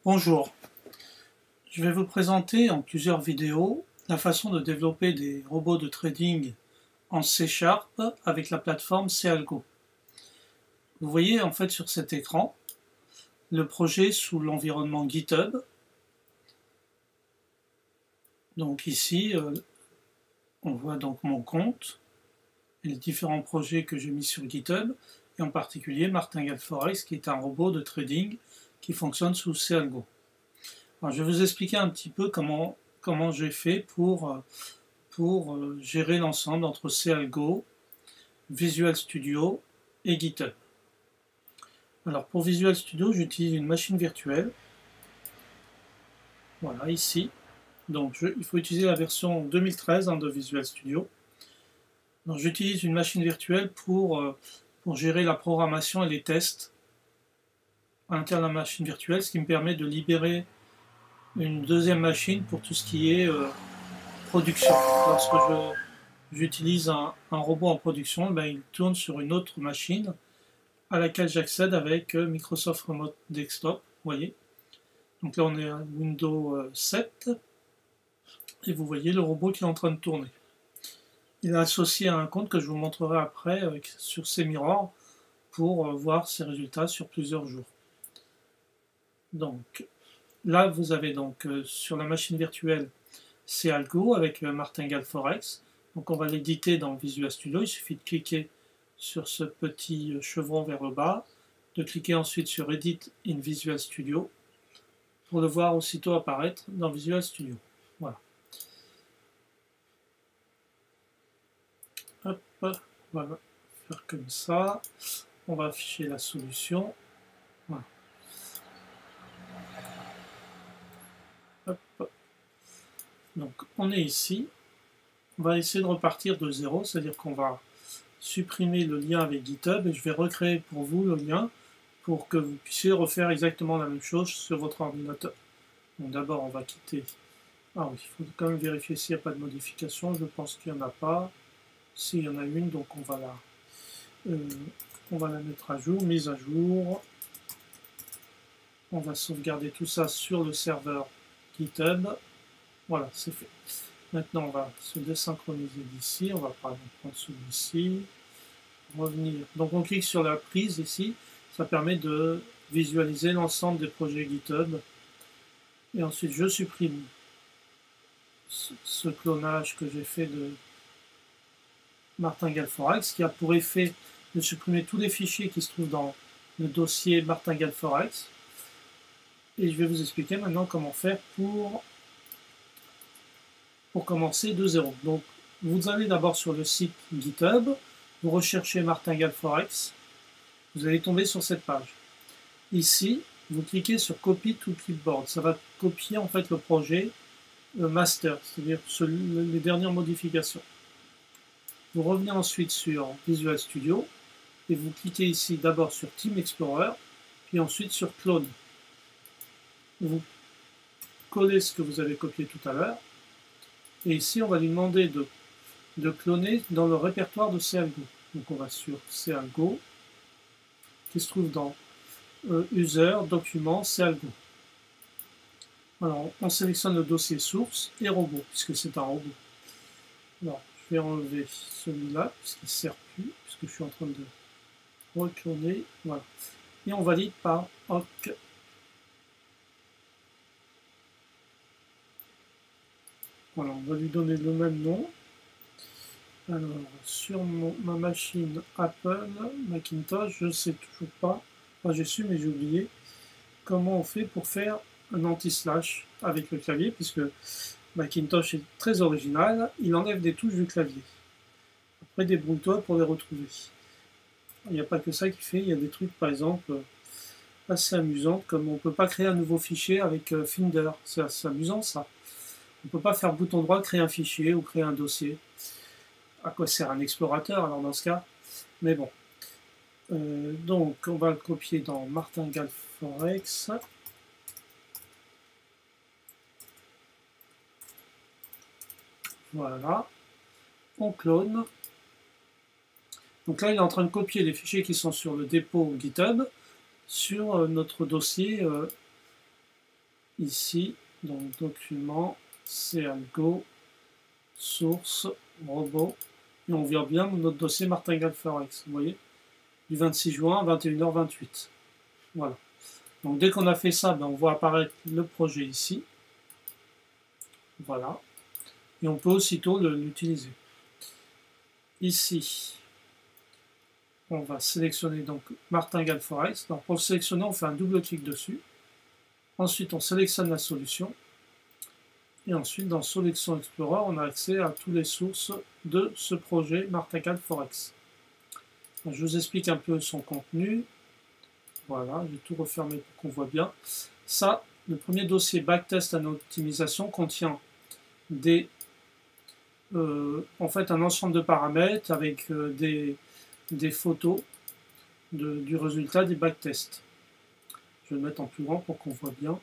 Bonjour, je vais vous présenter en plusieurs vidéos la façon de développer des robots de trading en C# avec la plateforme Cealgo. Vous voyez en fait sur cet écran le projet sous l'environnement GitHub. Donc ici, on voit donc mon compte et les différents projets que j'ai mis sur GitHub, et en particulier Martingale Forex qui est un robot de trading qui fonctionne sous Cealgo. Alors, je vais vous expliquer un petit peu comment j'ai fait pour gérer l'ensemble entre Cealgo, Visual Studio et GitHub. Alors pour Visual Studio, j'utilise une machine virtuelle. Voilà, ici. Donc il faut utiliser la version 2013 de Visual Studio. Donc j'utilise une machine virtuelle pour gérer la programmation et les tests à l'intérieur de la machine virtuelle, ce qui me permet de libérer une deuxième machine pour tout ce qui est production. Lorsque j'utilise un robot en production, ben, il tourne sur une autre machine à laquelle j'accède avec Microsoft Remote Desktop, vous voyez. Donc là on est à Windows 7 et vous voyez le robot qui est en train de tourner. Il est associé à un compte que je vous montrerai après sur Semiroir pour voir ses résultats sur plusieurs jours. Donc là vous avez donc sur la machine virtuelle Cealgo avec Martingale Forex. Donc on va l'éditer dans Visual Studio, il suffit de cliquer sur ce petit chevron vers le bas, de cliquer ensuite sur Edit in Visual Studio pour le voir aussitôt apparaître dans Visual Studio. Voilà. Hop, on va faire comme ça. On va afficher la solution. Voilà. Hop. Donc on est ici. On va essayer de repartir de zéro, c'est-à-dire qu'on va supprimer le lien avec GitHub et je vais recréer pour vous le lien pour que vous puissiez refaire exactement la même chose sur votre ordinateur. Donc d'abord on va quitter. Ah oui, il faut quand même vérifier s'il n'y a pas de modification. Je pense qu'il n'y en a pas. S'il y en a une, donc on va la mettre à jour, mise à jour. On va sauvegarder tout ça sur le serveur GitHub. Voilà, c'est fait. Maintenant, on va se désynchroniser d'ici. On va par exemple prendre celui-ci. Revenir. Donc, on clique sur la prise ici. Ça permet de visualiser l'ensemble des projets GitHub. Et ensuite, je supprime ce clonage que j'ai fait de Martingale Forex, qui a pour effet de supprimer tous les fichiers qui se trouvent dans le dossier Martingale Forex. Et je vais vous expliquer maintenant comment faire pour commencer de zéro. Donc, vous allez d'abord sur le site GitHub, vous recherchez Martingale Forex, vous allez tomber sur cette page. Ici, vous cliquez sur Copy to Clipboard. Ça va copier en fait le projet master, c'est-à-dire les dernières modifications. Vous revenez ensuite sur Visual Studio et vous cliquez ici d'abord sur Team Explorer, puis ensuite sur Clone. Vous collez ce que vous avez copié tout à l'heure. Et ici, on va lui demander de cloner dans le répertoire de Cealgo. Donc on va sur Cealgo, qui se trouve dans User, Documents, Cealgo. Alors on sélectionne le dossier source et robot, puisque c'est un robot. Alors je vais enlever celui-là, puisqu'il ne sert plus, puisque je suis en train de recloner. Voilà. Et on valide par OK. Voilà, on va lui donner le même nom. Alors, sur ma machine Apple, Macintosh, je ne sais toujours pas, enfin j'ai su mais j'ai oublié, comment on fait pour faire un anti-slash avec le clavier, puisque Macintosh est très original, il enlève des touches du clavier. Après, débrouille-toi pour les retrouver. Il n'y a pas que ça qui fait, il y a des trucs par exemple assez amusants, comme on ne peut pas créer un nouveau fichier avec Finder, c'est amusant ça. On ne peut pas faire bouton droit, créer un fichier ou créer un dossier. À quoi sert un explorateur alors dans ce cas? Mais bon. Donc on va le copier dans Martingale Forex. Voilà. On clone. Donc là il est en train de copier les fichiers qui sont sur le dépôt GitHub sur notre dossier ici, donc document, CAlgo, source, robot, et on voit bien notre dossier martingale-forex, vous voyez, du 26 juin à 21h28. Voilà. Donc dès qu'on a fait ça, ben, on voit apparaître le projet ici. Voilà. Et on peut aussitôt l'utiliser. Ici, on va sélectionner donc Martingale Forex. Donc pour le sélectionner, on fait un double clic dessus. Ensuite, on sélectionne la solution. Et ensuite, dans Selection Explorer, on a accès à toutes les sources de ce projet Martingale Forex. Donc, je vous explique un peu son contenu. Voilà, j'ai tout refermé pour qu'on voit bien. Ça, le premier dossier Backtest and Optimisation contient en fait un ensemble de paramètres avec des photos du résultat des backtests. Je vais le mettre en plus grand pour qu'on voit bien.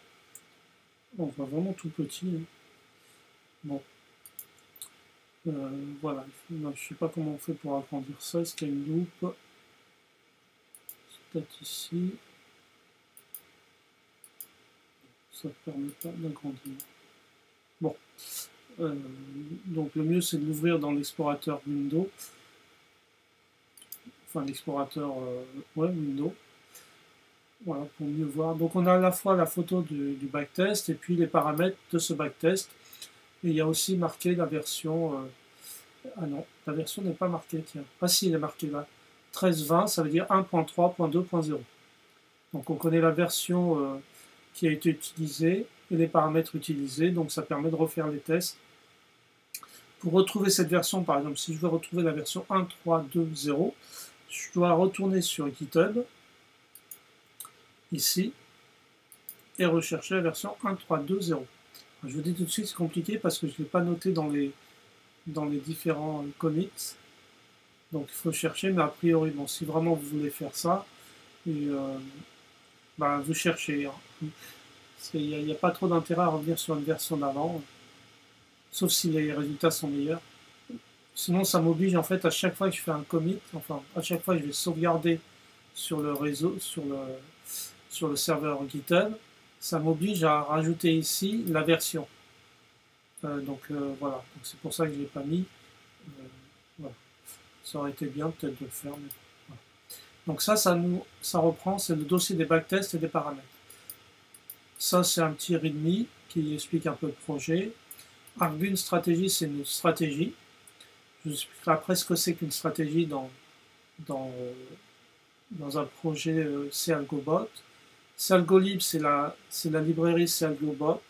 On voit vraiment tout petit. Bon. Voilà. Je ne sais pas comment on fait pour agrandir ça. Est-ce qu'il y a une loupe? C'est peut-être ici. Ça ne permet pas d'agrandir. Bon. Donc le mieux c'est de l'ouvrir dans l'explorateur Windows. Enfin l'explorateur Windows. Voilà, pour mieux voir. Donc on a à la fois la photo du backtest et puis les paramètres de ce backtest. Et il y a aussi marqué la version... ah non, la version n'est pas marquée, tiens. Ah si, il est marqué là. 13.20, ça veut dire 1.3.2.0. Donc on connaît la version qui a été utilisée et les paramètres utilisés. Donc ça permet de refaire les tests. Pour retrouver cette version, par exemple, si je veux retrouver la version 1.3.2.0, je dois retourner sur GitHub, ici, et rechercher la version 1.3.2.0. Je vous dis tout de suite, c'est compliqué parce que je ne l'ai pas noté dans les différents commits. Donc il faut chercher, mais a priori, bon, si vraiment vous voulez faire ça, vous cherchez. Hein. Il n'y a pas trop d'intérêt à revenir sur une version d'avant, sauf si les résultats sont meilleurs. Sinon, ça m'oblige en fait à chaque fois que je fais un commit, enfin à chaque fois que je vais sauvegarder sur le réseau, sur le serveur GitHub, ça m'oblige à rajouter ici la version. Voilà, c'est pour ça que je ne l'ai pas mis. Voilà. Ça aurait été bien peut-être de le faire. Mais voilà. Donc ça reprend, c'est le dossier des backtests et des paramètres. Ça, c'est un petit README qui explique un peu le projet. Argun stratégie, c'est une stratégie. Je vous expliquerai après ce que c'est qu'une stratégie dans un projet CAlgoBot. CAlgoLib, c'est la librairie CAlgoBot,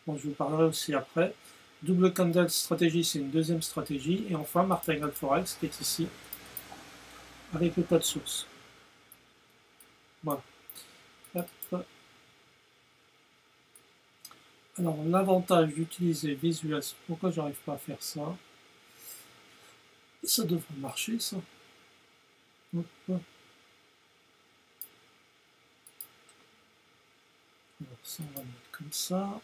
dont je vous parlerai aussi après. Double Candle Stratégie, c'est une deuxième stratégie. Et enfin, Martingale Forex, qui est ici, avec le code source. Voilà. Hop. Alors, l'avantage d'utiliser Visual, pourquoi j'arrive pas à faire ça? Ça devrait marcher, ça. Hop. Alors, ça, on va mettre comme ça.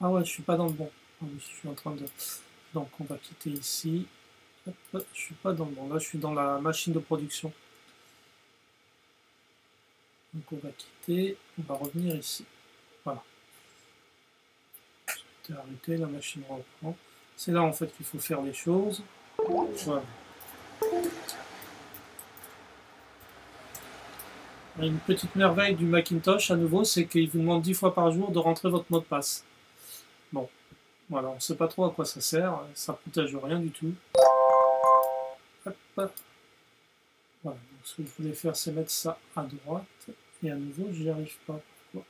Ah ouais, je suis pas dans le bon. Ah oui, je suis en train de... Donc, on va quitter ici. Hop, je suis pas dans le bon. Là, je suis dans la machine de production. Donc, on va quitter. On va revenir ici. Voilà. J'ai arrêté, la machine reprend. C'est là, en fait, qu'il faut faire les choses. Voilà. Une petite merveille du Macintosh, à nouveau, c'est qu'il vous demande 10 fois par jour de rentrer votre mot de passe. Bon, voilà, on ne sait pas trop à quoi ça sert, ça ne protège rien du tout. Hop. Voilà, donc ce que je voulais faire, c'est mettre ça à droite, et à nouveau, je n'y arrive pas. Pourquoi?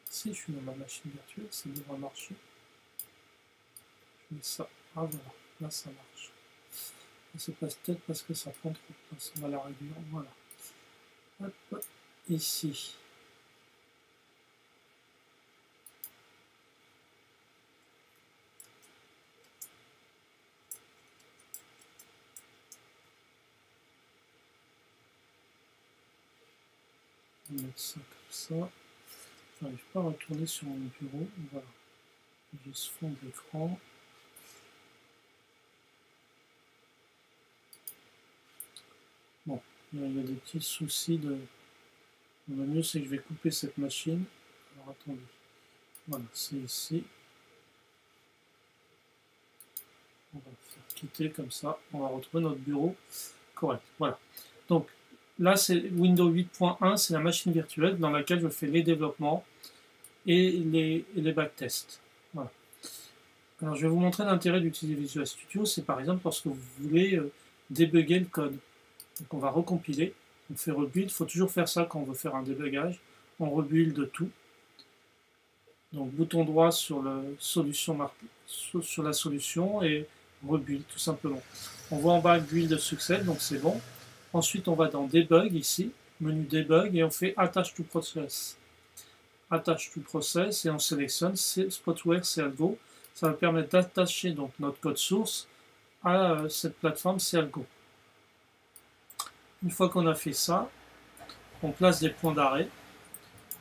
Si je suis dans ma machine virtuelle, ça devrait marcher. Je mets ça, ah voilà, là ça marche. C'est peut-être parce que ça prend trop de place, on va la réduire, voilà. Hop, ici. On va mettre ça comme ça. Je n'arrive pas à retourner sur mon bureau, voilà. J'ai ce fond d'écran. Bon, il y a des petits soucis de... Le mieux, c'est que je vais couper cette machine. Alors, attendez. Voilà, c'est ici. On va faire quitter comme ça. On va retrouver notre bureau correct. Voilà. Donc, là, c'est Windows 8.1, c'est la machine virtuelle dans laquelle je fais les développements et les backtests. Voilà. Alors, je vais vous montrer l'intérêt d'utiliser Visual Studio. C'est par exemple lorsque vous voulez débugger le code. Donc, on va recompiler. On fait rebuild. Il faut toujours faire ça quand on veut faire un débugage. On rebuild tout. Donc, bouton droit sur, sur la solution et rebuild tout simplement. On voit en bas build succès, donc c'est bon. Ensuite, on va dans debug ici, menu debug, et on fait attach to process. Attach to process, et on sélectionne Spotware CLGO. Ça va permettre d'attacher donc notre code source à cette plateforme CLGO. Une fois qu'on a fait ça, on place des points d'arrêt.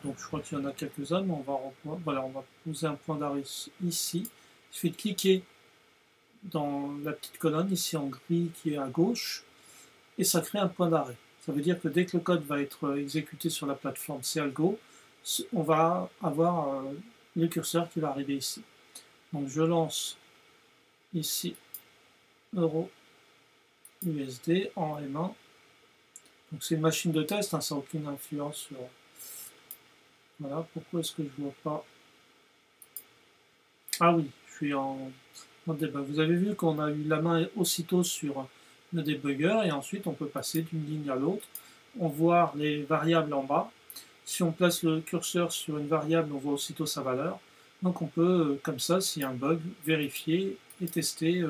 Donc je crois qu'il y en a quelques-uns, mais on va poser un point d'arrêt ici. Il suffit de cliquer dans la petite colonne ici en gris qui est à gauche, et ça crée un point d'arrêt. Ça veut dire que dès que le code va être exécuté sur la plateforme CLGO, on va avoir le curseur qui va arriver ici. Donc je lance ici Euro USD en M1. Donc c'est une machine de test, hein, ça n'a aucune influence sur... Voilà, pourquoi est-ce que je ne vois pas... Ah oui, je suis en debug. Vous avez vu qu'on a eu la main aussitôt sur le débugger et ensuite on peut passer d'une ligne à l'autre. On voit les variables en bas. Si on place le curseur sur une variable, on voit aussitôt sa valeur. Donc on peut, comme ça, s'il y a un bug, vérifier et tester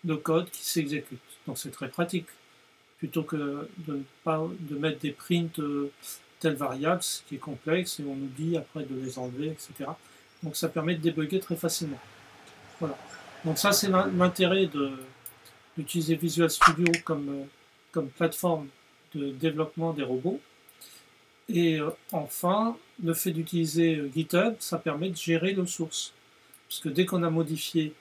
le code qui s'exécute. Donc c'est très pratique. Plutôt que de mettre des prints telle variable, ce qui est complexe, et on oublie après de les enlever, etc. Donc ça permet de débugger très facilement. Voilà. Donc ça c'est l'intérêt d'utiliser Visual Studio comme plateforme de développement des robots. Et enfin, le fait d'utiliser GitHub, ça permet de gérer nos sources. Parce que dès qu'on a modifié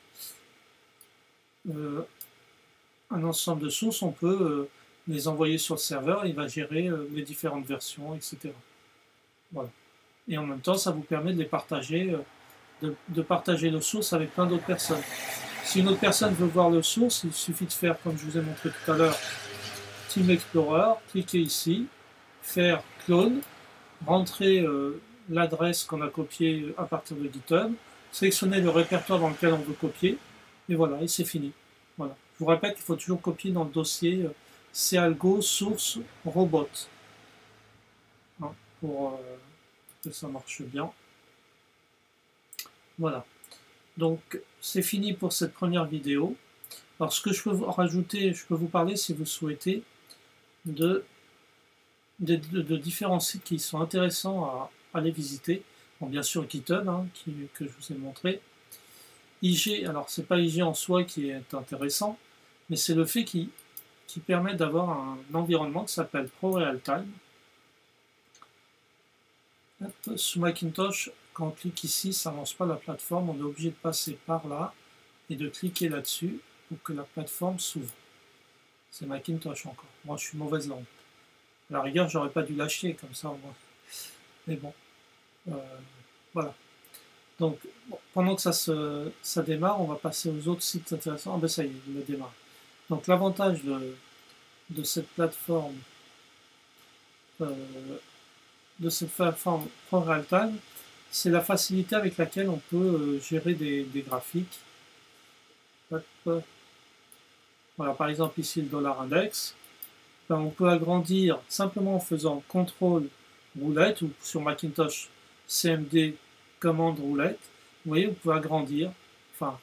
un ensemble de sources, on peut les envoyer sur le serveur, il va gérer les différentes versions, etc. Voilà. Et en même temps, ça vous permet de les partager, de partager nos sources avec plein d'autres personnes. Si une autre personne veut voir le source, il suffit de faire, comme je vous ai montré tout à l'heure, Team Explorer, cliquer ici, faire clone, rentrer l'adresse qu'on a copiée à partir de GitHub, sélectionner le répertoire dans lequel on veut copier, et voilà, et c'est fini. Voilà. Je vous répète qu'il faut toujours copier dans le dossier CLGO source robot, hein, pour que ça marche bien. Voilà. Donc, c'est fini pour cette première vidéo. Alors, ce que je peux vous rajouter, je peux vous parler, si vous souhaitez, de différents sites qui sont intéressants à aller visiter. Bon, bien sûr, GitHub, hein, que je vous ai montré. IG, alors, c'est pas IG en soi qui est intéressant, mais c'est le fait qui permet d'avoir un environnement qui s'appelle ProRealTime. Sous Macintosh, quand on clique ici, ça ne lance pas la plateforme, on est obligé de passer par là et de cliquer là-dessus pour que la plateforme s'ouvre. C'est Macintosh encore. Moi, je suis mauvaise langue. À la rigueur, j'aurais pas dû lâcher comme ça, moi. Mais bon, voilà. Donc, bon, pendant que ça démarre, on va passer aux autres sites intéressants. Ah ben ça y est, il démarre. Donc, l'avantage de cette plateforme ProRealTime, c'est la facilité avec laquelle on peut gérer des graphiques. Voilà, par exemple ici le $index. Ben, on peut agrandir simplement en faisant CTRL roulette ou sur Macintosh CMD commande roulette. Vous voyez, vous pouvez agrandir, enfin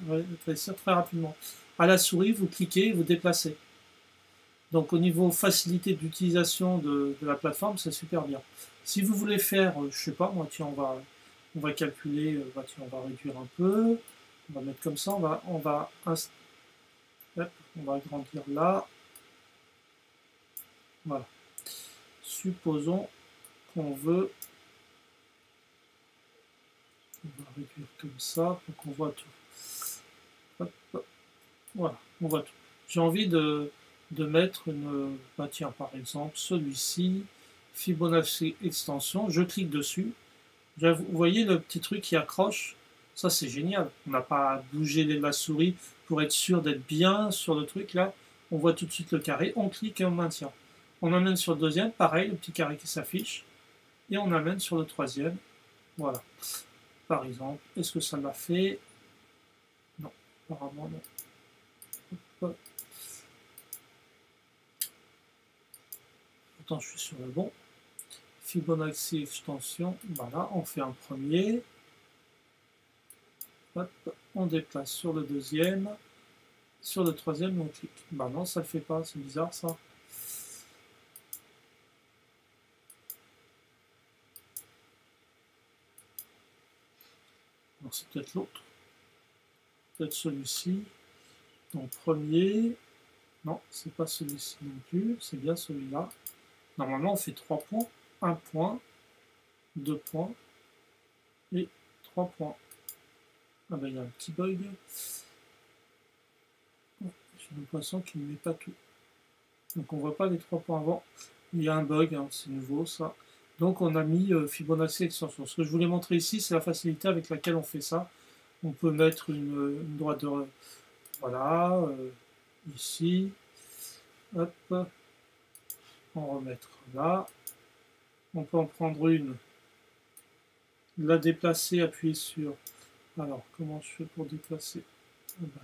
rétrécir très rapidement. À la souris, vous cliquez et vous déplacez. Donc au niveau facilité d'utilisation de la plateforme, c'est super bien. Si vous voulez faire, je sais pas, moi tiens, on va calculer, tiens, on va réduire un peu, on va mettre comme ça, on va agrandir là. Voilà. Supposons qu'on veut, on va réduire comme ça pour qu'on voit tout. Hop, hop. Voilà, on voit tout. J'ai envie de de mettre une, bah tiens, par exemple, celui-ci, Fibonacci extension, je clique dessus. Vous voyez le petit truc qui accroche? Ça, c'est génial. On n'a pas à bouger la souris pour être sûr d'être bien sur le truc. Là, on voit tout de suite le carré. On clique et on maintient. On amène sur le deuxième, pareil, le petit carré qui s'affiche. Et on amène sur le troisième. Voilà. Par exemple, est-ce que ça l'a fait? Non, apparemment non. Hop. Pourtant, je suis sur le bon. Fibonacci extension. Voilà, on fait un premier. Hop, on déplace sur le deuxième. Sur le troisième, on clique. Bah non, ça ne le fait pas, c'est bizarre ça. Alors c'est peut-être l'autre. Peut-être celui-ci. Donc premier. Non, c'est pas celui-ci non plus, c'est bien celui-là. Normalement, on fait 3 points. 1 point, 2 points et 3 points. Ah ben il y a un petit bug. J'ai l'impression qu'il ne met pas tout. Donc on ne voit pas les 3 points avant. Il y a un bug, hein, c'est nouveau ça. Donc on a mis Fibonacci extension. Ce que je voulais montrer ici, c'est la facilité avec laquelle on fait ça. On peut mettre une droite de... Voilà, ici. Hop. En remettre là. On peut en prendre une. La déplacer, appuyer sur... Alors, comment je fais pour déplacer? Ah ben,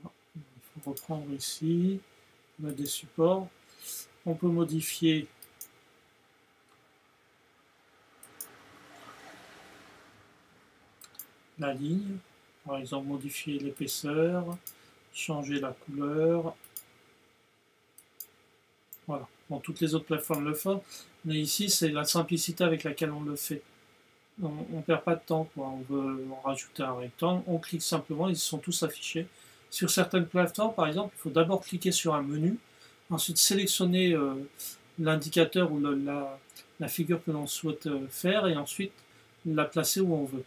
voilà. Il faut reprendre ici. On a des supports. On peut modifier la ligne, par exemple modifier l'épaisseur, changer la couleur. Voilà. Bon, toutes les autres plateformes le font, mais ici c'est la simplicité avec laquelle on le fait. On ne perd pas de temps, quoi. On veut en rajouter un rectangle, on clique simplement, ils sont tous affichés. Sur certaines plateformes, par exemple, il faut d'abord cliquer sur un menu, ensuite sélectionner l'indicateur ou la figure que l'on souhaite faire, et ensuite la placer où on veut.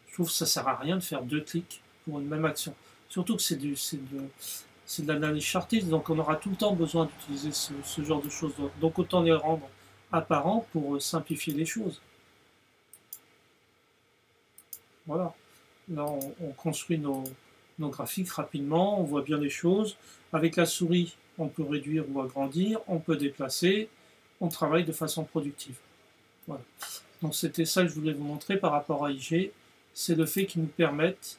Je trouve que ça ne sert à rien de faire 2 clics pour une même action. Surtout que c'est de l'analyse chartiste, donc on aura tout le temps besoin d'utiliser ce genre de choses. Donc autant les rendre apparents pour simplifier les choses. Voilà. Là, on construit nos graphiques rapidement, on voit bien les choses. Avec la souris, on peut réduire ou agrandir, on peut déplacer, on travaille de façon productive. Voilà. Donc c'était ça que je voulais vous montrer par rapport à IG. C'est le fait qu'ils nous permettent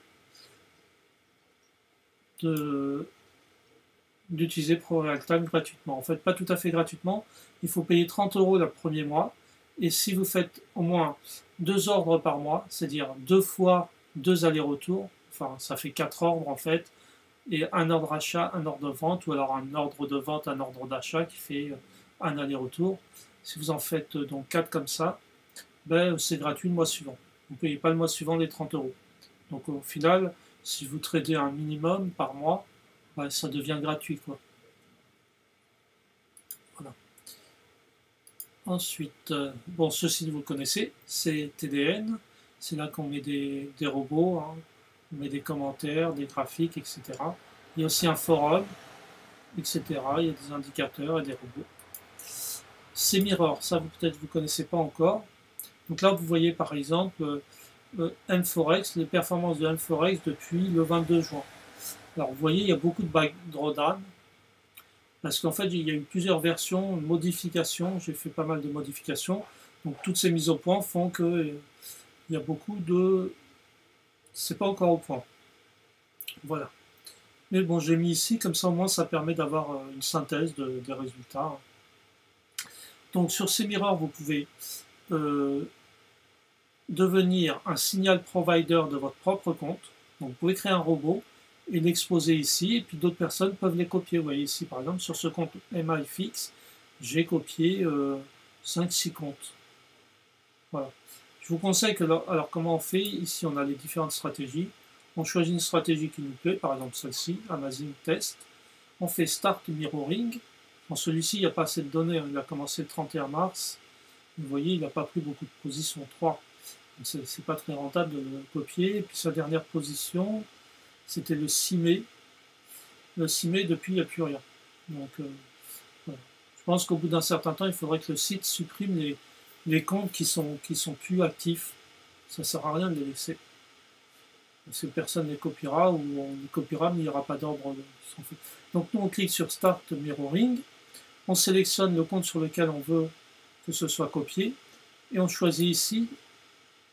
d'utiliser ProRealTime gratuitement. En fait, pas tout à fait gratuitement. Il faut payer 30 € le premier mois. Et si vous faites au moins 2 ordres par mois, c'est-à-dire 2 fois 2 allers-retours, enfin ça fait 4 ordres en fait, et un ordre achat, un ordre de vente, ou alors un ordre de vente, un ordre d'achat qui fait un aller-retour. Si vous en faites donc 4 comme ça, ben, c'est gratuit le mois suivant. Vous ne payez pas le mois suivant les 30 €. Donc au final, si vous tradez un minimum par mois, ben, ça devient gratuit, quoi. Voilà. Ensuite, bon, ceci vous connaissez, c'est TDN. C'est là qu'on met des robots, hein. On met des commentaires, des graphiques, etc. Il y a aussi un forum, etc. Il y a des indicateurs et des robots. C'est Mirror, ça peut-être vous ne connaissez pas encore. Donc là, vous voyez par exemple M-Forex, les performances de M-Forex depuis le 22 juin. Alors vous voyez, il y a beaucoup de buy drawdown, parce qu'en fait, il y a eu plusieurs versions, modifications, j'ai fait pas mal de modifications. Donc toutes ces mises au point font que il y a beaucoup de... C'est pas encore au point. Voilà. Mais bon, j'ai mis ici, comme ça au moins ça permet d'avoir une synthèse des résultats. Donc sur ces mirrors, vous pouvez devenir un signal provider de votre propre compte. Donc vous pouvez créer un robot et l'exposer ici, et puis d'autres personnes peuvent les copier. Vous voyez ici par exemple sur ce compte MIFX, j'ai copié 5-6 comptes. Voilà. Je vous conseille que, alors comment on fait? Ici on a les différentes stratégies. On choisit une stratégie qui nous plaît, par exemple celle-ci, Amazon Test. On fait Start Mirroring. Dans celui-ci, il n'y a pas assez de données, il a commencé le 31 mars. Vous voyez, il n'a pas pris beaucoup de positions, 3. C'est pas très rentable de le copier. Et puis sa dernière position, c'était le 6 mai. s'y met, depuis il n'y a plus rien. Donc voilà. Je pense qu'au bout d'un certain temps, il faudrait que le site supprime les comptes qui sont plus actifs. Ça ne sert à rien de les laisser. Parce que personne ne les copiera, ou on les copiera, mais il n'y aura pas d'ordre. Donc nous, on clique sur Start Mirroring, on sélectionne le compte sur lequel on veut que ce soit copié, et on choisit ici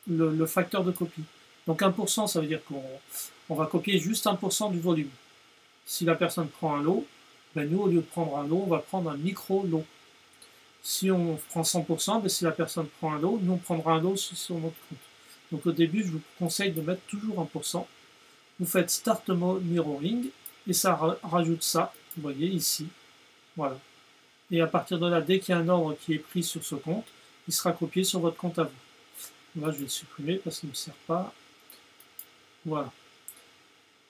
le facteur de copie. Donc 1%, ça veut dire qu'on va copier juste 1% du volume. Si la personne prend un lot, ben nous, au lieu de prendre un lot, on va prendre un micro-lot. Si on prend 100%, ben si la personne prend un lot, nous, on prendra un lot sur notre compte. Donc au début, je vous conseille de mettre toujours 1%. Vous faites Start Mirroring, et ça rajoute ça, vous voyez ici. Voilà. Et à partir de là, dès qu'il y a un ordre qui est pris sur ce compte, il sera copié sur votre compte à vous. Là, je vais le supprimer parce qu'il ne me sert pas. Voilà.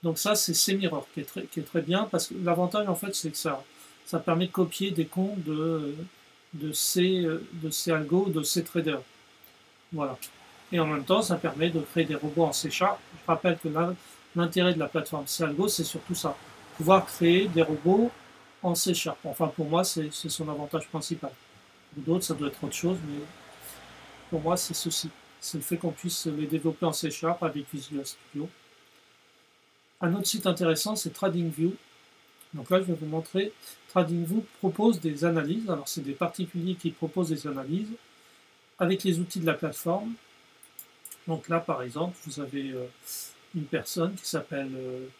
Donc ça, c'est Semirror qui est très bien, parce que l'avantage, en fait, c'est que ça permet de copier des comptes de ces algos, de ces traders. Voilà. Et en même temps, ça permet de créer des robots en C#. Je rappelle que l'intérêt de la plateforme C-Algo, c'est surtout ça. Pouvoir créer des robots en C#. Enfin, pour moi, c'est son avantage principal. Pour d'autres, ça doit être autre chose, mais pour moi, c'est ceci. C'est le fait qu'on puisse les développer en C# avec Visual Studio. Un autre site intéressant, c'est TradingView. Donc là, je vais vous montrer. TradingView propose des analyses. Alors, c'est des particuliers qui proposent des analyses avec les outils de la plateforme. Donc là, par exemple, vous avez une personne qui s'appelle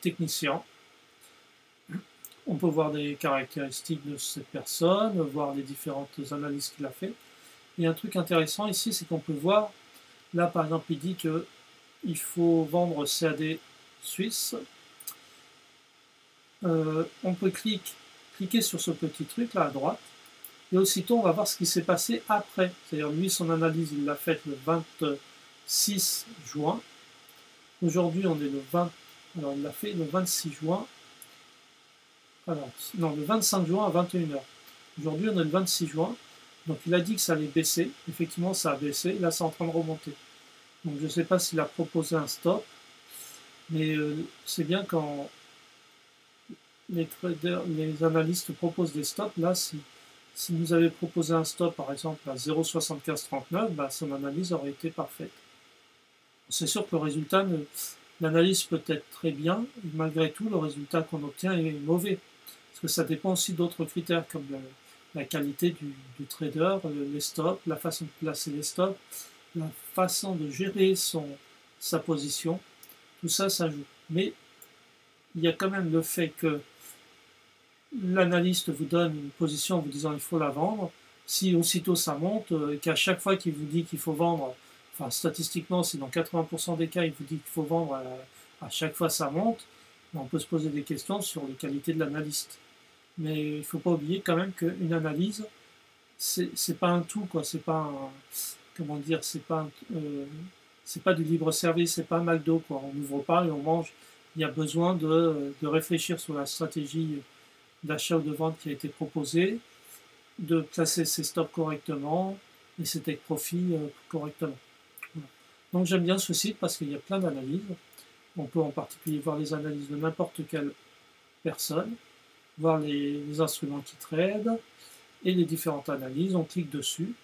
Technicien. On peut voir des caractéristiques de cette personne, voir les différentes analyses qu'il a fait. Et un truc intéressant ici, c'est qu'on peut voir, là par exemple, il dit qu'il faut vendre CAD suisse. On peut cliquer sur ce petit truc là à droite, et aussitôt on va voir ce qui s'est passé après. C'est-à-dire lui, son analyse, il l'a faite le 26 juin. Aujourd'hui, on est le 20. Alors il l'a fait le 26 juin. Alors, non, le 25 juin à 21h. Aujourd'hui, on est le 26 juin. Donc il a dit que ça allait baisser. Effectivement, ça a baissé. Là, c'est en train de remonter. Donc je ne sais pas s'il a proposé un stop. Mais c'est bien quand les traders, les analystes proposent des stops. Là, si nous avait proposé un stop, par exemple, à 0,7539, bah, son analyse aurait été parfaite. C'est sûr que le résultat, l'analyse peut être très bien, et malgré tout, le résultat qu'on obtient est mauvais. Parce que ça dépend aussi d'autres critères, comme la qualité du trader, les stops, la façon de placer les stops, la façon de gérer sa position. Tout ça, ça joue. Mais il y a quand même le fait que l'analyste vous donne une position en vous disant il faut la vendre. Si aussitôt ça monte, qu'à chaque fois qu'il vous dit qu'il faut vendre, enfin statistiquement, si dans 80% des cas il vous dit qu'il faut vendre à chaque fois ça monte, on peut se poser des questions sur les qualités de l'analyste. Mais il ne faut pas oublier quand même qu'une analyse, c'est pas un tout, quoi. C'est pas un, comment dire, c'est pas du libre service, c'est pas un McDo, quoi. On n'ouvre pas et on mange. Il y a besoin de réfléchir sur la stratégie d'achat ou de vente qui a été proposée, de placer ses stops correctement et ses take profits correctement. Voilà. Donc j'aime bien ce site parce qu'il y a plein d'analyses. On peut en particulier voir les analyses de n'importe quelle personne, voir les instruments qui tradent et les différentes analyses. On clique dessus.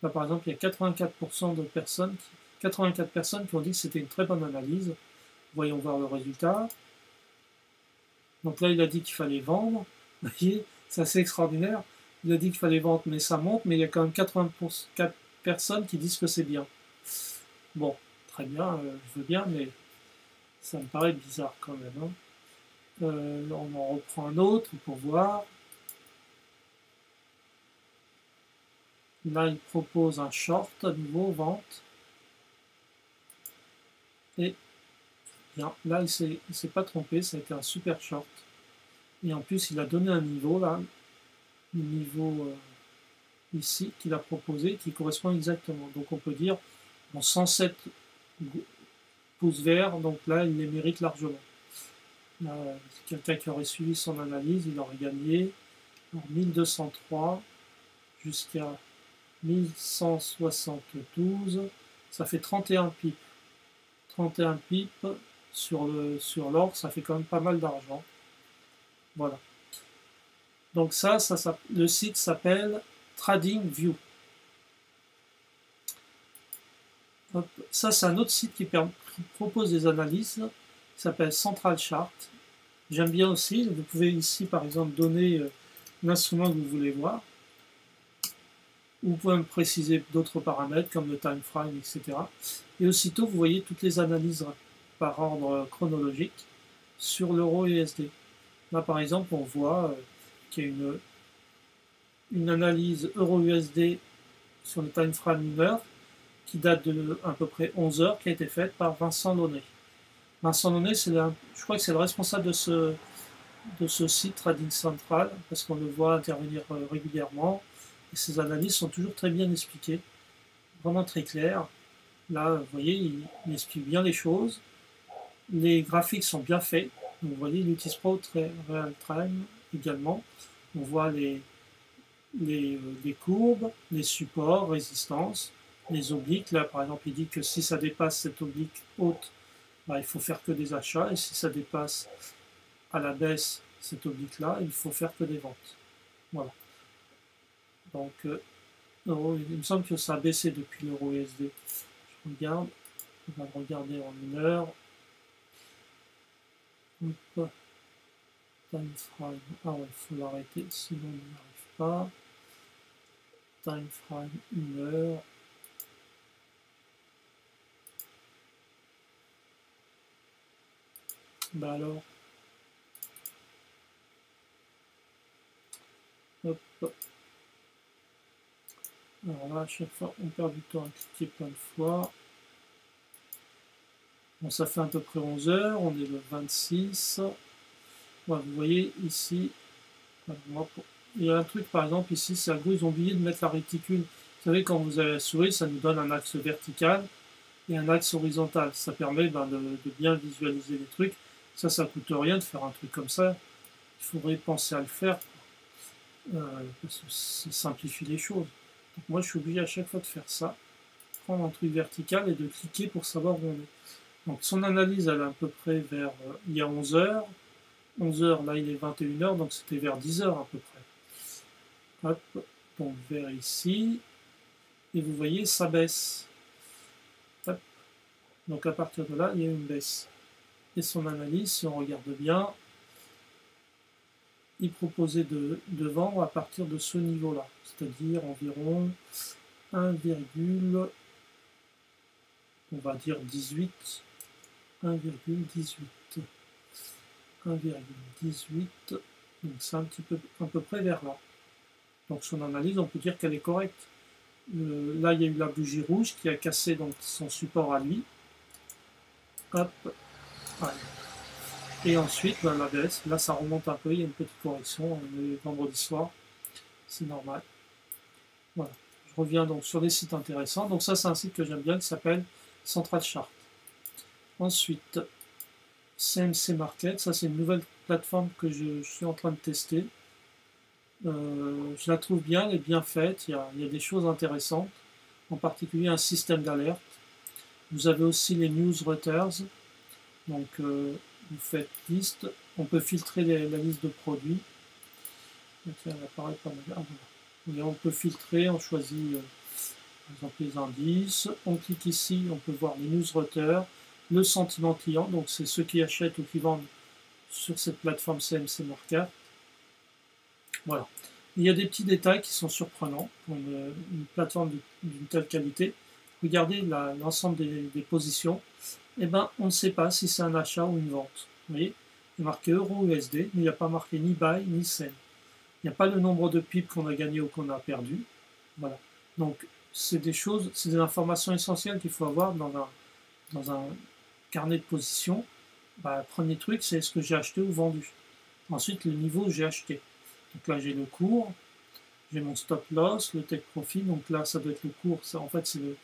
Là par exemple, il y a 84% de personnes 84 personnes qui ont dit que c'était une très bonne analyse. Voyons voir le résultat. Donc là, il a dit qu'il fallait vendre. Vous voyez, c'est assez extraordinaire. Il a dit qu'il fallait vendre, mais ça monte, mais il y a quand même 84 personnes qui disent que c'est bien. Bon, très bien, je veux bien, mais ça me paraît bizarre quand même. Hein. On en reprend un autre pour voir. Là, il propose un short, à nouveau, vente. Et bien, là, il ne s'est pas trompé, ça a été un super short. Et en plus, il a donné un niveau, là, le niveau ici, qu'il a proposé, qui correspond exactement. Donc on peut dire, en 107 pouces verts, donc là, il les mérite largement. Quelqu'un qui aurait suivi son analyse, il aurait gagné en 1203 jusqu'à 1172, ça fait 31 pips. 31 pips sur l'or, ça fait quand même pas mal d'argent. Voilà. Donc le site s'appelle TradingView. Ça, c'est un autre site qui propose des analyses, qui s'appelle Central Chart. J'aime bien aussi. Vous pouvez ici, par exemple, donner l'instrument que vous voulez voir. Vous pouvez me préciser d'autres paramètres comme le time frame, etc. Et aussitôt, vous voyez toutes les analyses par ordre chronologique sur l'euro USD. Là, par exemple, on voit qu'il y a une analyse euro USD sur le time frame 1 heure qui date de à peu près 11 heures, qui a été faite par Vincent Launay. Vincent Launay, je crois que c'est le responsable de ce site Trading Central, parce qu'on le voit intervenir régulièrement, et ses analyses sont toujours très bien expliquées, vraiment très claires. Là, vous voyez, il explique bien les choses, les graphiques sont bien faits, vous voyez l'UTIS Pro très real time également, on voit les courbes, les supports, résistances, les obliques. Là, par exemple, il dit que si ça dépasse cette oblique haute, bah, il faut faire que des achats, et si ça dépasse à la baisse cette oblique-là, il faut faire que des ventes. Voilà. Donc, il me semble que ça a baissé depuis l'euro USD. Je regarde, on va le regarder en 1 heure. Hop. Time frame, ah ouais, il faut l'arrêter, sinon on n'y arrive pas. Time frame 1 heure. Bah alors, hop. Alors là, à chaque fois, on perd du temps à cliquer plein de fois. Bon, ça fait à peu près 11 heures, on est le 26. Voilà, vous voyez ici, il y a un truc par exemple ici, c'est à gauche, ils ont oublié de mettre la réticule. Vous savez, quand vous avez la souris, ça nous donne un axe vertical et un axe horizontal. Ça permet de bien visualiser les trucs. Ça coûte rien de faire un truc comme ça. Il faudrait penser à le faire parce que ça simplifie les choses. Donc moi, je suis obligé à chaque fois de faire ça, prendre un truc vertical et de cliquer pour savoir où on est. Donc son analyse, elle est à peu près vers, il y a 11 heures. 11 heures, là il est 21 heures, donc c'était vers 10 heures à peu près. Hop, donc vers ici, et vous voyez, ça baisse. Hop. Donc à partir de là, il y a une baisse. Et son analyse, si on regarde bien, il proposait de vendre à partir de ce niveau-là, c'est-à-dire environ 1, on va dire 18, 1,18. 1,18, donc c'est un petit peu à peu près vers là. Donc son analyse, on peut dire qu'elle est correcte. Là, il y a eu la bougie rouge qui a cassé donc son support à lui. Hop, ouais. Et ensuite, la baisse. Là, ça remonte un peu. Il y a une petite correction. On est vendredi soir, c'est normal. Voilà. Je reviens donc sur des sites intéressants. Donc ça, c'est un site que j'aime bien qui s'appelle Central Chart. Ensuite, CMC Market, ça c'est une nouvelle plateforme que je suis en train de tester. Je la trouve bien, elle est bien faite, il y a des choses intéressantes, en particulier un système d'alerte. Vous avez aussi les news Reuters, donc vous faites liste, on peut filtrer la liste de produits. Elle apparaît pas mal. Ah, voilà. Et on peut filtrer, on choisit par exemple les indices, on clique ici, on peut voir les news Reuters, le sentiment client, donc c'est ceux qui achètent ou qui vendent sur cette plateforme CMC Market. Voilà. Il y a des petits détails qui sont surprenants pour une plateforme d'une telle qualité. Regardez l'ensemble des positions. Eh ben, on ne sait pas si c'est un achat ou une vente. Vous voyez, il est marqué euro USD, mais il n'y a pas marqué ni buy ni sell. Il n'y a pas le nombre de pips qu'on a gagné ou qu'on a perdu. Voilà. Donc, c'est des choses, c'est des informations essentielles qu'il faut avoir dans un carnet de position. Bah, premier truc, c'est ce que j'ai acheté ou vendu. Ensuite, le niveau où j'ai acheté. Donc là, j'ai le cours, j'ai mon stop loss, le take profit. Donc là, ça doit être le cours. En fait, c'est le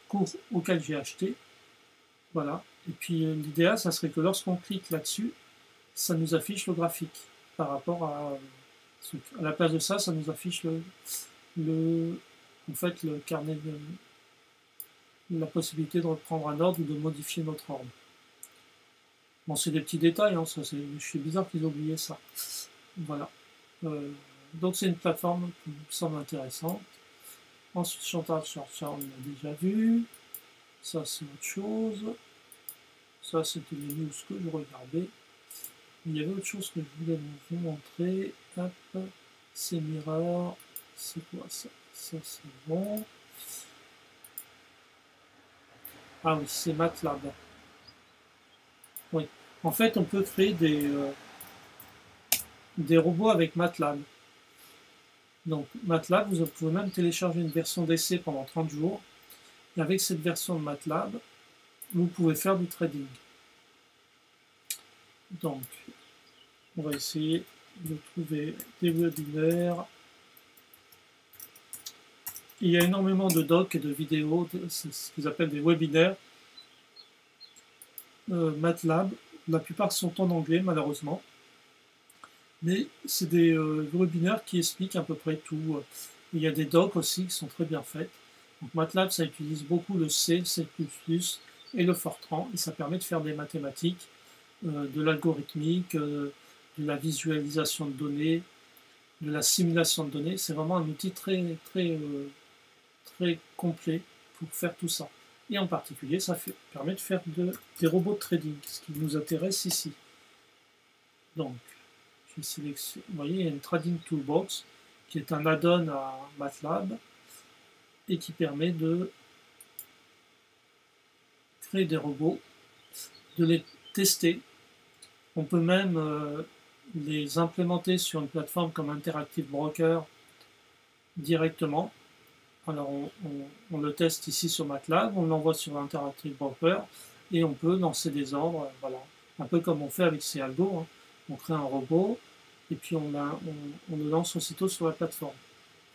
cours auquel j'ai acheté. Voilà. Et puis, l'idéal, ça serait que lorsqu'on clique là-dessus, ça nous affiche le graphique par rapport à la place de ça, ça nous affiche en fait, le carnet la possibilité de reprendre un ordre ou de modifier notre ordre. Bon, c'est des petits détails, hein, ça, c'est bizarre qu'ils aient oublié ça. Voilà. Donc c'est une plateforme qui me semble intéressante. Ensuite, Chantal Charcha, on l'a déjà vu. Ça, c'est autre chose. Ça, c'était les news que je regardais. Il y avait autre chose que je voulais vous montrer. Hop, c'est Mirror. C'est quoi ça? Ça, c'est bon. Ah oui, c'est MATLAB. Oui. En fait, on peut créer des robots avec MATLAB. Donc, MATLAB, vous pouvez même télécharger une version d'essai pendant 30 jours. Et avec cette version de MATLAB, vous pouvez faire du trading. Donc, on va essayer de trouver des webinaires. Il y a énormément de docs et de vidéos, c'est ce qu'ils appellent des webinaires. MATLAB, la plupart sont en anglais malheureusement. Mais c'est des webinaires qui expliquent à peu près tout. Il y a des docs aussi qui sont très bien faits. Donc MATLAB, ça utilise beaucoup le C, C++ et le Fortran, et ça permet de faire des mathématiques, de l'algorithmique, de la visualisation de données, de la simulation de données. C'est vraiment un outil très complet pour faire tout ça. Et en particulier, ça permet de faire des robots de trading, ce qui nous intéresse ici. Donc, je sélectionne. Vous voyez, il y a une Trading Toolbox qui est un add-on à MATLAB et qui permet de créer des robots, de les tester. On peut même les implémenter sur une plateforme comme Interactive Broker directement. Alors on le teste ici sur MATLAB, on l'envoie sur Interactive Broker et on peut lancer des ordres, voilà, un peu comme on fait avec ces algos. Hein. On crée un robot et puis on le lance aussitôt sur la plateforme.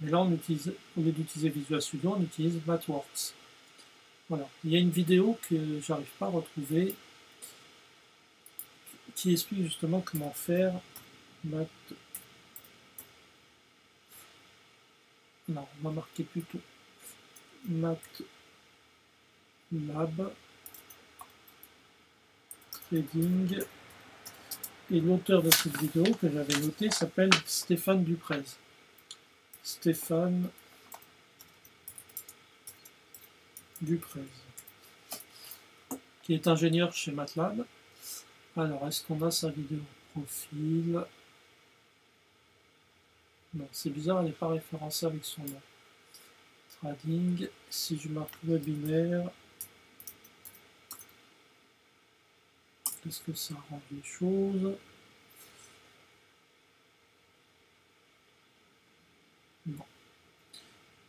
Mais là, au lieu d'utiliser Visual Studio, on utilise MathWorks. Voilà. Il y a une vidéo que j'arrive pas à retrouver qui explique justement comment faire non, on va marquer plutôt MATLAB Trading. Et l'auteur de cette vidéo que j'avais noté s'appelle Stéphane Duprez. Stéphane Duprez, qui est ingénieur chez MATLAB. Alors, est-ce qu'on a sa vidéo profil? Non, c'est bizarre, elle n'est pas référencée avec son nom. Trading, si je marque webinaire, est-ce que ça rend les choses? Non.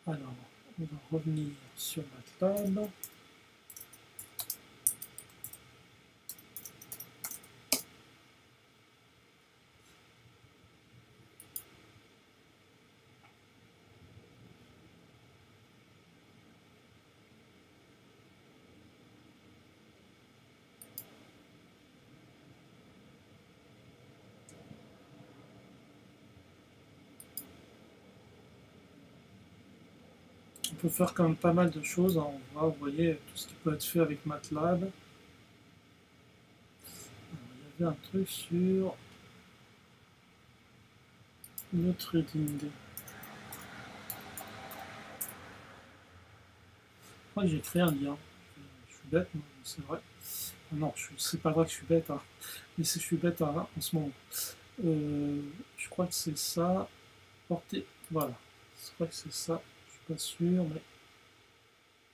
Alors, on va revenir sur MATLAB. On peut faire quand même pas mal de choses. On voit, vous voyez, tout ce qui peut être fait avec MATLAB. Alors, il y avait un truc sur le trading. Je crois que j'ai créé un lien. Je suis bête, c'est vrai. Non, c'est pas vrai que je suis bête, hein. Mais je suis bête en ce moment. Je crois que c'est ça. Porter. Voilà. Je crois que c'est ça. Je suis pas sûr, mais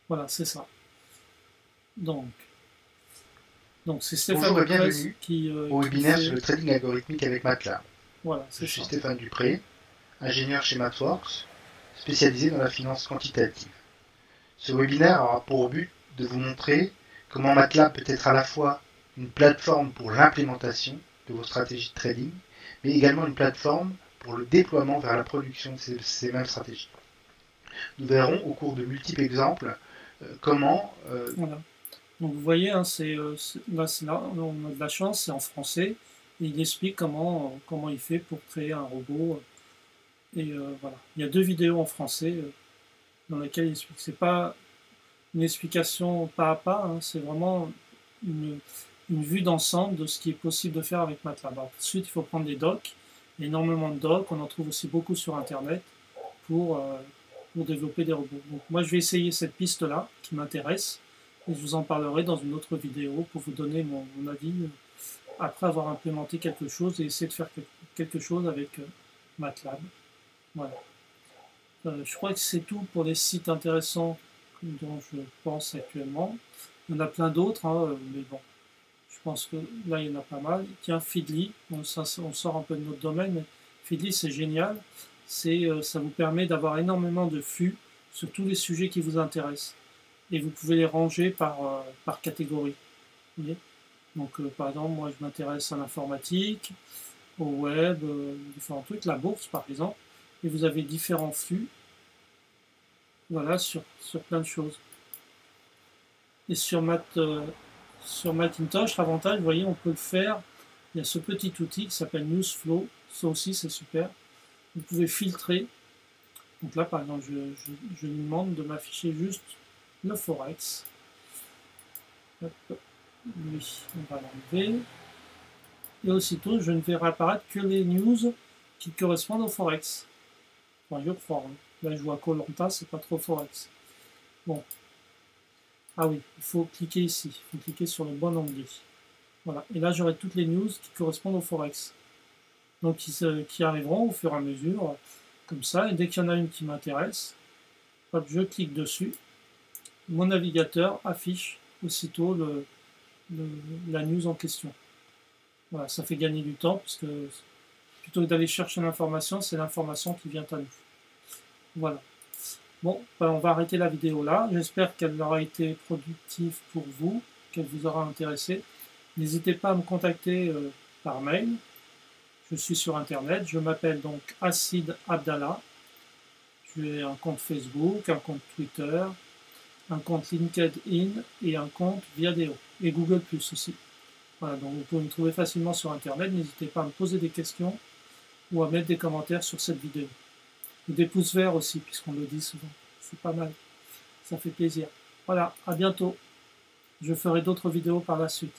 voilà, c'est ça. Donc c'est Stéphane Bonjour et Duprez bienvenue qui au webinaire fait... sur le trading algorithmique avec MATLAB. Voilà, Je c'est suis ça. Stéphane Duprez, ingénieur chez MathWorks, spécialisé dans la finance quantitative. Ce webinaire aura pour but de vous montrer comment MATLAB peut être à la fois une plateforme pour l'implémentation de vos stratégies de trading, mais également une plateforme pour le déploiement vers la production de ces mêmes stratégies. Nous verrons au cours de multiples exemples comment... Voilà. Donc vous voyez, hein, là, on a de la chance, c'est en français. Et il explique comment il fait pour créer un robot. Et voilà. Il y a 2 vidéos en français dans lesquelles il explique. C'est pas une explication pas à pas, hein, c'est vraiment une vue d'ensemble de ce qui est possible de faire avec MATLAB. Ensuite, il faut prendre des docs, énormément de docs, on en trouve aussi beaucoup sur Internet pour développer des robots. Donc moi, je vais essayer cette piste-là qui m'intéresse et je vous en parlerai dans une autre vidéo pour vous donner mon avis après avoir implémenté quelque chose et essayer de faire quelque chose avec MATLAB. Voilà. Je crois que c'est tout pour les sites intéressants dont je pense actuellement. Il y en a plein d'autres, hein, mais bon, je pense que là, il y en a pas mal. Tiens, Feedly, bon, ça, on sort un peu de notre domaine, mais Feedly, c'est génial. Ça vous permet d'avoir énormément de flux sur tous les sujets qui vous intéressent. Et vous pouvez les ranger par catégorie. Vous voyez. Donc, par exemple, moi, je m'intéresse à l'informatique, au web, différents trucs, la bourse, par exemple. Et vous avez différents flux, voilà, sur plein de choses. Et sur Macintosh, l'avantage, vous voyez, on peut le faire. Il y a ce petit outil qui s'appelle Newsflow. Ça aussi, c'est super. Vous pouvez filtrer. Donc là, par exemple, je lui demande de m'afficher juste le Forex. Hop, lui, on va l'enlever. Et aussitôt, je ne verrai apparaître que les news qui correspondent au Forex. Enfin, je crois. Hein. Là, je vois Koh-Lanta, c'est pas trop Forex. Bon. Ah oui, il faut cliquer ici. Il faut cliquer sur le bon onglet. Voilà. Et là, j'aurai toutes les news qui correspondent au Forex. Donc, qui arriveront au fur et à mesure, comme ça. Et dès qu'il y en a une qui m'intéresse, hop, je clique dessus. Mon navigateur affiche aussitôt la news en question. Voilà, ça fait gagner du temps, parce que plutôt que d'aller chercher l'information, c'est l'information qui vient à nous. Voilà. Bon, ben on va arrêter la vidéo là. J'espère qu'elle aura été productive pour vous, qu'elle vous aura intéressé. N'hésitez pas à me contacter par mail. Je suis sur Internet. Je m'appelle donc Acid Abdallah. J'ai un compte Facebook, un compte Twitter, un compte LinkedIn et un compte Viadeo. Et Google Plus aussi. Voilà, donc vous pouvez me trouver facilement sur Internet. N'hésitez pas à me poser des questions ou à mettre des commentaires sur cette vidéo. Et des pouces verts aussi, puisqu'on le dit souvent. C'est pas mal. Ça fait plaisir. Voilà, à bientôt. Je ferai d'autres vidéos par la suite.